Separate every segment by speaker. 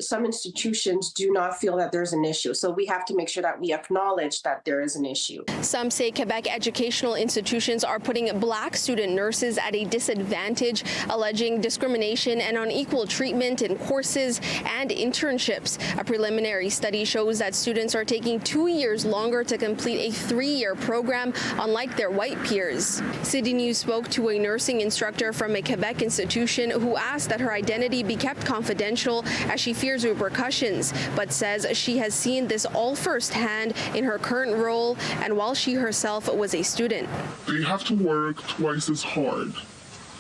Speaker 1: Some institutions do not feel that there's an issue. So we have to make sure that we acknowledge that there is an issue.
Speaker 2: Some say Quebec educational institutions are putting Black student nurses at a disadvantage, alleging discrimination and unequal treatment in courses and internships. A preliminary study shows that students are taking 2 years longer to complete a 3-year program, unlike their white peers. City News spoke to a nursing instructor from a Quebec institution who asked that her identity be kept confidential as she fears repercussions, but says she has seen this all firsthand in her current role and while she herself was a student.
Speaker 3: They have to work twice as hard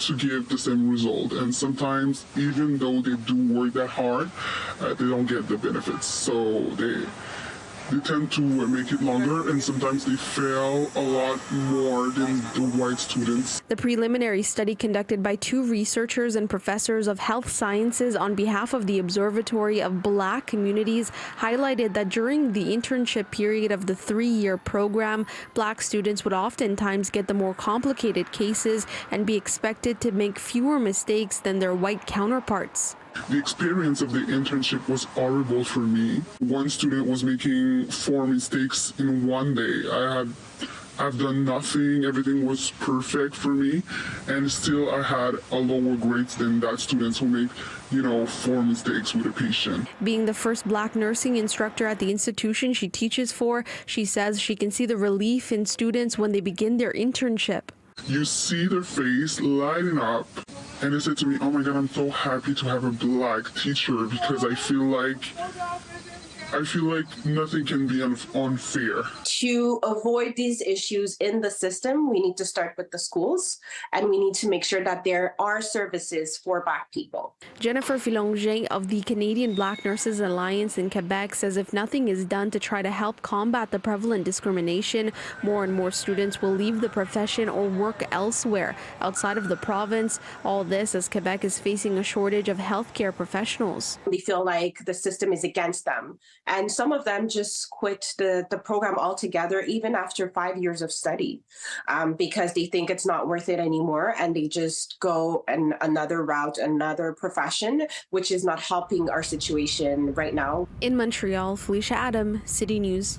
Speaker 3: to give the same result, and sometimes even though they do work that hard, they don't get the benefits. So they tend to make it longer, and sometimes they fail a lot more than the white students.
Speaker 2: The preliminary study conducted by 2 researchers and professors of health sciences on behalf of the Observatory of Black Communities highlighted that during the internship period of the 3-year program, Black students would oftentimes get the more complicated cases and be expected to make fewer mistakes than their white counterparts.
Speaker 3: The experience of the internship was horrible for me. One student was making 4 mistakes in one day. I've done nothing, everything was perfect for me, and still I had a lower grade than that students who make, 4 mistakes with a patient.
Speaker 2: Being the first Black nursing instructor at the institution she teaches for, she says she can see the relief in students when they begin their internship.
Speaker 3: You see their face lighting up, and they said to me, "Oh my God, I'm so happy to have a Black teacher because I feel like nothing can be unfair."
Speaker 1: To avoid these issues in the system, we need to start with the schools, and we need to make sure that there are services for Black people.
Speaker 2: Jennifer Philogène of the Canadian Black Nurses Alliance in Quebec says if nothing is done to try to help combat the prevalent discrimination, more and more students will leave the profession or work elsewhere outside of the province. All this as Quebec is facing a shortage of healthcare professionals.
Speaker 1: They feel like the system is against them. And some of them just quit the program altogether, even after 5 years of study, because they think it's not worth it anymore. And they just go another route, another profession, which is not helping our situation right now.
Speaker 2: In Montreal, Felisha Adam, City News.